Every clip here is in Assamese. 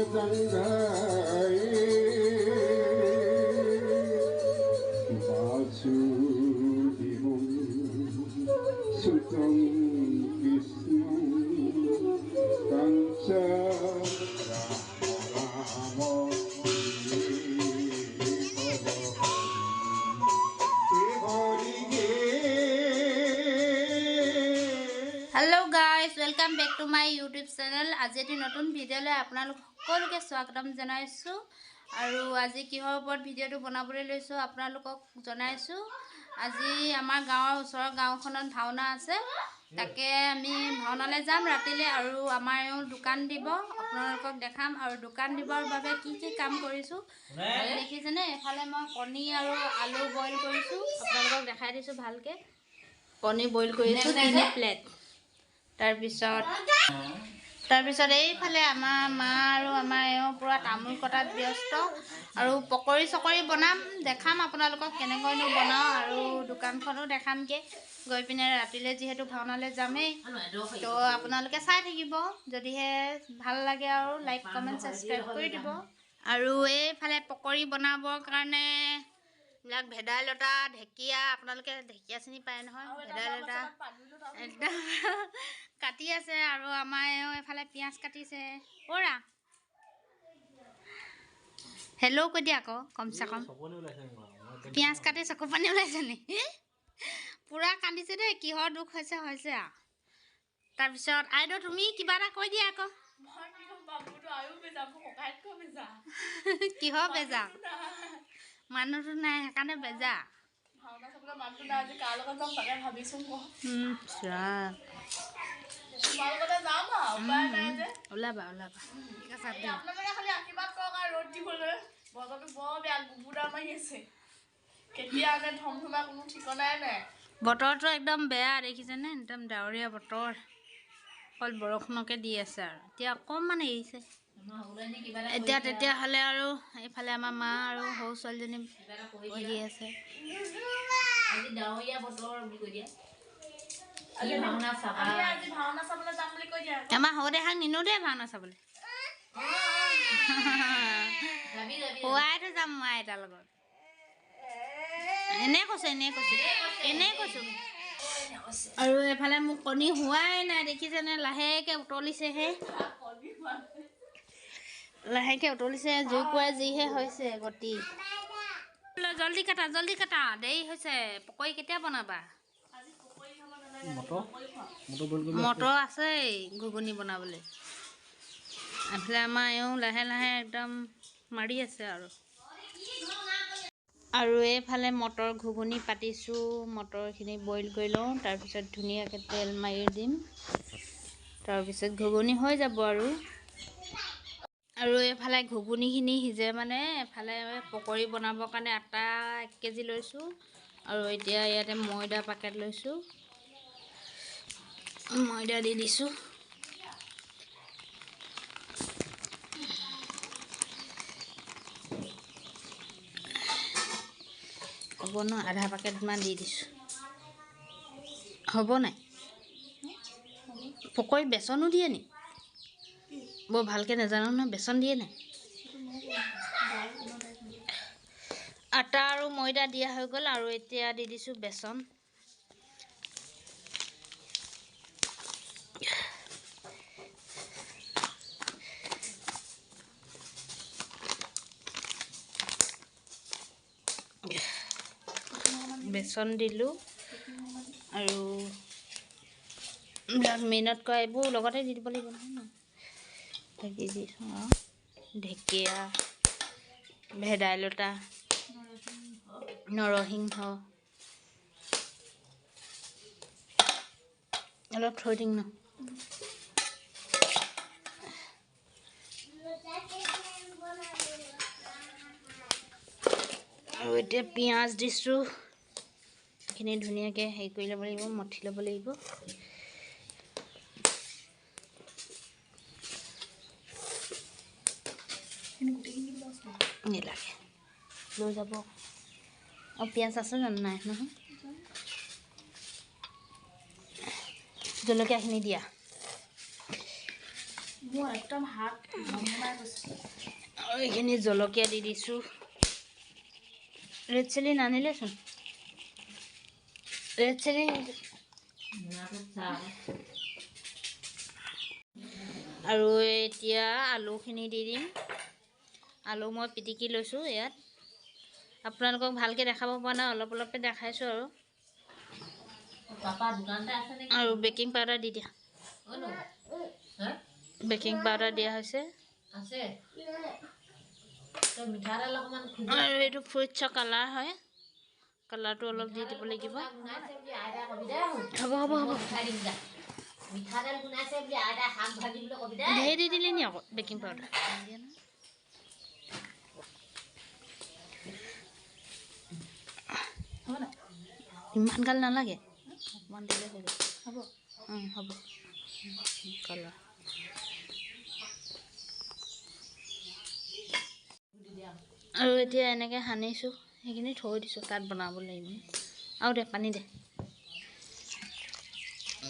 Hello guys, welcome back to my YouTube channel. আজি এটি নতুন ভিডিঅ'লৈ আপোনালোক সকলোকে স্বাগতম জনাইছো আৰু আজি কিহৰ ওপৰত ভিডিঅ'টো বনাবলৈ লৈছো আপোনালোকক জনাইছো। আজি আমাৰ গাঁৱৰ ওচৰৰ গাঁওখনত ভাওনা আছে, তাকে আমি ভাওনালৈ যাম ৰাতিলৈ আৰু আমাৰ দোকান দিব, আপোনালোকক দেখাম আৰু দোকান দিবৰ বাবে কি কি কাম কৰিছো দেখিছেনে। এফালে মই কণী আৰু আলু বইল কৰিছো, আপোনালোকক দেখাই দিছো ভালকে। কণী বইল কৰিছো 3 প্লেট। তাৰপিছত এইফালে আমাৰ মা আৰু আমাৰ পুৰা তামোল কটাত ব্যস্ত আৰু পকৰি চকৰি বনাম, দেখাম আপোনালোকক কেনেকৈনো বনাওঁ আৰু দোকানখনো দেখামগে গৈ পিনে ৰাতিলৈ, যিহেতু ভাওনালৈ যামেই। তো আপোনালোকে চাই থাকিব, যদিহে ভাল লাগে আৰু লাইক কমেণ্ট ছাবস্ক্ৰাইব কৰি দিব। আৰু এইফালে পকৰি বনাবৰ কাৰণে এইবিলাক ভেদাইলতা, ঢেকীয়া, আপোনালোকে ঢেকীয়া চিনি পায় নহয়, ভেদাইলতা একদম কাটি আছে আৰু আমাৰ এফালে পিঁয়াজ কাটিছে। ওৰা হেল্ল' কৈ দিয়া আকৌ, কমচে কম পিঁয়াজ কাটি চকু পানী ওলাইছে নি? পূৰা কান্দিছে দেই, কিহৰ দুখ হৈছে হৈছে আৰু। তাৰপিছত আইদেউ তুমি কিবা এটা কৈ দিয়া আকৌ। কিহৰ বেজা? মানুহটো নাই সেইকাৰণে বেজা। ওলাবা ওলাবা বতৰটো একদম বেয়া দেখিছেনে, একদম ডাৱৰীয়া বতৰ, অকল বৰষুণকে দি আছে আৰু এতিয়া অকণমান এৰিছে। এতিয়া তেতিয়াহ'লে আৰু এইফালে আমাৰ মা আৰু সৰু ছোৱালীজনী বহি আছে। আমাৰ সৰু দেখাক নিনো দেই ভাওনা চাবলৈ, খুৱাইতো যাম মই আইতাৰ লগত। এনেই কৈছো। আৰু এফালে মোক কণী হোৱাই নাই দেখিছেনে, লাহেকৈ উতলিছেহে, জুইকুৰাই যিহে হৈছে গতি। জল্দি কাটা দেৰি হৈছে। পকৰি কেতিয়া বনাবা? মটৰ আছেই ঘুগুনি বনাবলৈ। এইফালে আমাৰ লাহে লাহে একদম মাৰি আছে আৰু এইফালে মটৰ ঘুগুনি পাতিছোঁ। মটৰখিনি বইল কৰি লওঁ, তাৰপিছত ধুনীয়াকৈ তেল মাৰি দিম, তাৰপিছত ঘুগুনি হৈ যাব আৰু এইফালে ঘুগুনিখিনি সিজে মানে এফালে পকৰি বনাবৰ কাৰণে আটা 1 কেজি লৈছোঁ আৰু এতিয়া ইয়াতে ময়দা পেকেট লৈছোঁ, ময়দা দি দিছোঁ। হ'ব ন, আধা পেকেটমান দি দিছোঁ, হ'ব নাই? পকৰি বেচনো দিয়ে নি? বৰ ভালকৈ নাজানো নহয়, বেচন দিয়ে নাই? আটা আৰু ময়দা দিয়া হৈ গ'ল আৰু এতিয়া দি দিছোঁ বেচন। বেচন দিলোঁ আৰু মেহনত কৰা এইবোৰ লগতে দি দিব লাগিব নহয় ন। দি দিছোঁ আৰু ঢেকীয়া, ভেদাইলতা, নৰসিংহ অলপ থৈ দিম ন। আৰু এতিয়া পিঁয়াজ দিছোঁ, এইখিনি ধুনীয়াকৈ হেৰি কৰি ল'ব লাগিব, মঠি ল'ব লাগিব। নেলাগে লৈ যাব আৰু পিঁয়াজ আছে জানো? নাই নহয়। জলকীয়াখিনি দিয়া, মোৰ একদম হাত ভমভমাই গৈছে আৰু এইখিনি জলকীয়া দি দিছোঁ ৰেড চিলি নানিলেচোন ৰেড চিলি আৰু এতিয়া আলুখিনি দি দিম আলু মই পিটিকি লৈছোঁ ইয়াত আপোনালোকক ভালকৈ দেখাব পৰা নাই অলপ অলপকৈ দেখাইছোঁ আৰু বেকিং পাউডাৰ দি দিয়া বেকিং পাউডাৰ দিয়া হৈছে আৰু এইটো ফ্ৰুইটছৰ কালাৰ হয় কালাৰটো অলপ দি দিব লাগিব হ'ব হ'ব হ'ব ধেৰ দি দিলি নি আকৌ বেকিং পাউডাৰ ইমান গাল নালাগে অকণমান দিলে হৈ গ'ল হ'ব হ'ব কালাৰ আৰু এতিয়া এনেকৈ সানিছোঁ সেইখিনি থৈ দিছোঁ তাত বনাব লাগিব আৰু দে পানী দে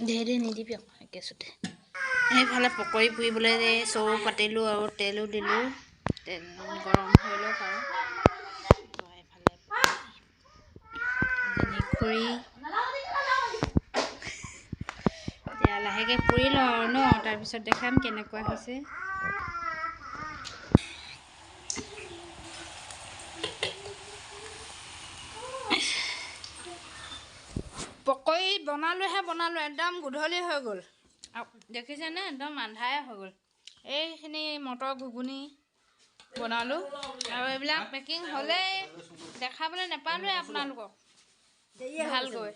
ধেৰ নিদিবি আকৌ একেচোতে সেইফালে পকৰি পুৰিবলৈ চৰু পাতিলোঁ আৰু তেলো দিলোঁ তেল গৰম হৈ লওক আৰু এইফালে খৰি এতিয়া লাহেকৈ পুৰি লওঁ আৰু ন তাৰপিছত দেখাম কেনেকুৱা হৈছে পকৰি বনালোঁ একদম গধূলি হৈ গ'ল দেখিছেনে একদম আন্ধাৰে হৈ গ'ল এইখিনি মটৰ ঘুগুনি বনালোঁ আৰু এইবিলাক পেকিং হ'লেই দেখাবলৈ নাপালোঁৱে আপোনালোকক ভালকৈ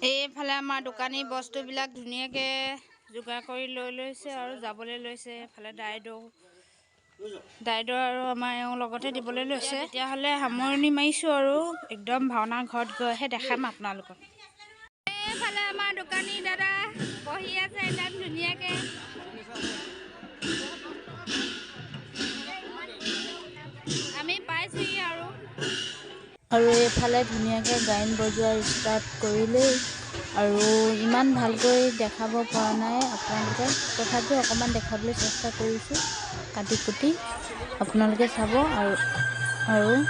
এইফালে আমাৰ দোকানী বস্তুবিলাক ধুনীয়াকৈ যোগাৰ কৰি লৈ লৈছে আৰু যাবলৈ লৈছে এইফালে দাইদেউ আৰু আমাৰ এওঁ লগতে দিবলৈ লৈছে তেতিয়াহ'লে সামৰণি মাৰিছোঁ আৰু একদম ভাওনা ঘৰত গৈহে দেখাম আপোনালোকক এইফালে আমাৰ দোকানী দাদা বহি আছে একদম ধুনীয়াকৈ আমি পাইছোঁহি আৰু এইফালে ধুনীয়াকৈ গায়ন বজোৱা ষ্টাৰ্ট কৰিলেই আৰু ইমান ভালকৈ দেখাব পৰা নাই আপোনালোকে তথাপিও অকণমান দেখাবলৈ চেষ্টা কৰিছোঁ কাটি কুটি আপোনালোকে চাব আৰু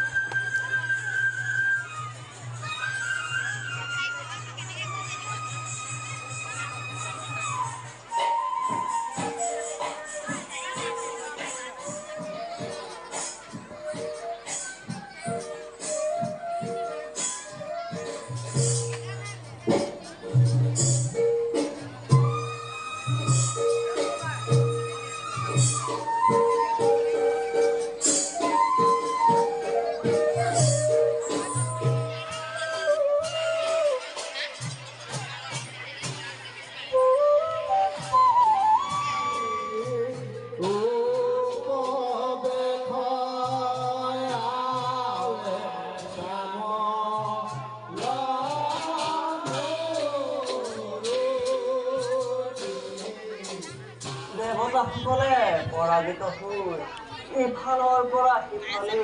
দেৱতাসকলে পৰাজিত হৈ ইফালৰ পৰা সিফালে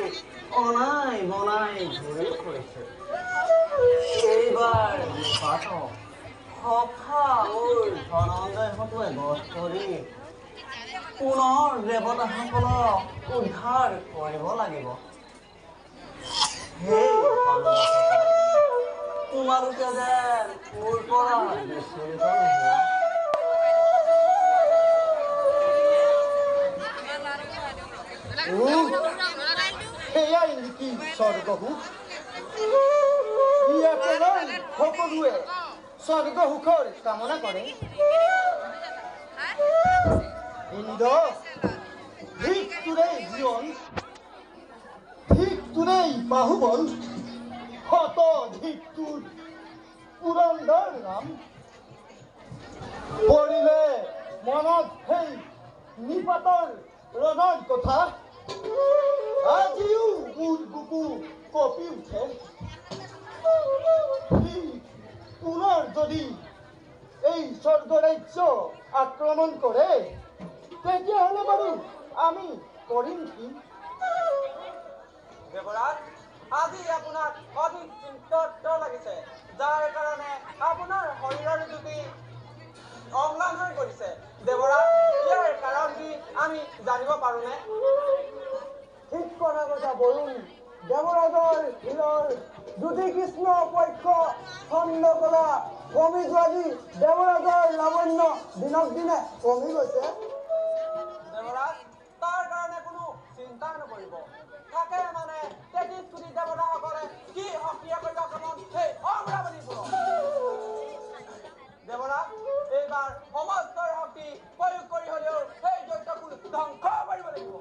অনাই বনাই ঘূৰি ফুৰিছে এইবাৰ সখা মোৰ ধনঞ্জয়হঁতে বধ কৰি পুনৰ দেৱতাসকলক উদ্ধাৰ কৰিব লাগিব তোমালোকে যেন মোৰ পৰা বিচলিত নোহোৱা সেয়াই নেকি স্বৰ্গসুখ ইয়াকে লৈ সকলোৱে স্বৰ্গসুখৰ কামনা কৰে ইন্দ্ৰ ঠিক তোৰেই জীৱন ঠিক তোৰেই বাহুবল শতধিক তোৰ পুৰন্দৰ নাম পৰিলে মনত সেই নিপাতৰ ৰণৰ কথা আজিও মোৰ বুকু কঁপি উঠে পুনৰ যদি এই স্বৰ্গৰাজ্য আক্ৰমণ কৰে তেতিয়াহ'লে বাৰু আমি কৰিম কি দেৱৰাজ আজি আপোনাক অধিক চিন্তিত লাগিছে যাৰ কাৰণে আপোনাৰ শৰীৰৰ জ্যোতি অম্লান হৈ পৰিছে আমি জানিব পাৰোঁনে? ঠিক কথা কৈছা বৰুণ। দেৱৰাজৰ হীৰৰ জ্যোতি কৃষ্ণ পক্ষ ছন্দ কলা কমি যোৱা দি দেৱৰাজৰ লাৱণ্য দিনক দিনে কমি গৈছে। দেৱৰাজ তাৰ কাৰণে কোনো চিন্তা নকৰিব। থাকে মানে 33 কোটি দেৱতাসকলে কি শক্তিয়ে কৰিব কামত সেই অমৰাৱতীপুৰত। দেৱৰাজ এইবাৰ সমস্তৰ শক্তি প্ৰয়োগ কৰি হ'লেও সেই দৈত্যকুল ধ্বংস কৰিব লাগিব।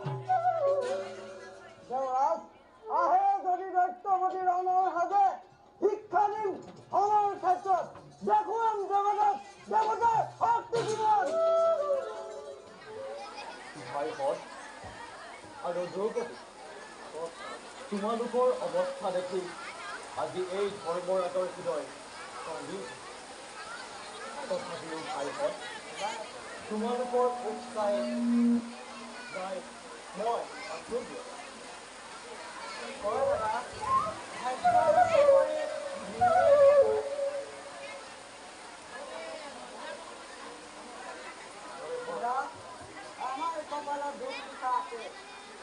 দেৱৰাজ আহে যদি দৈত্যৱতী ৰণৰ সাজে শিক্ষা দিম আমাৰ ক্ষেত্ৰত দেখুৱাম জগতত দেৱতাৰ শক্তি কিমান। ভাইহঁত আৰু দ্ৰৌপদী, তোমালোকৰ অৱস্থা দেখি আজি এই ধৰ্মৰাজৰ হৃদয় কান্দি তথাপিও ভাইহঁত তোমালোকৰ উৎসাহে নাই মই আছোঁ দিয়ক। হয় দাদা, আমাৰ কপালত দুখ লিখা আছে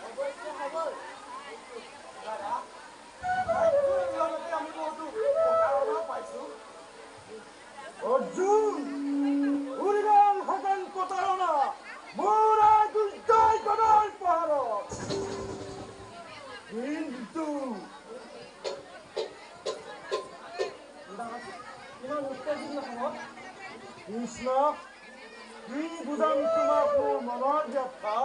অৱশ্য হ'বই। দাদা আমি বহুতো প্ৰতাৰণা পাইছোঁ। অৰ্জুন উৰিগালহেঁতেন প্ৰতাৰণা মোৰ দুৰ্জয় গদাৰ পাহাৰত। কিন্তু ইমান উত্তেজিত নহ'ব কৃষ্ণ, কি বুজাম তোমাক মোৰ মনৰ ব্যথা।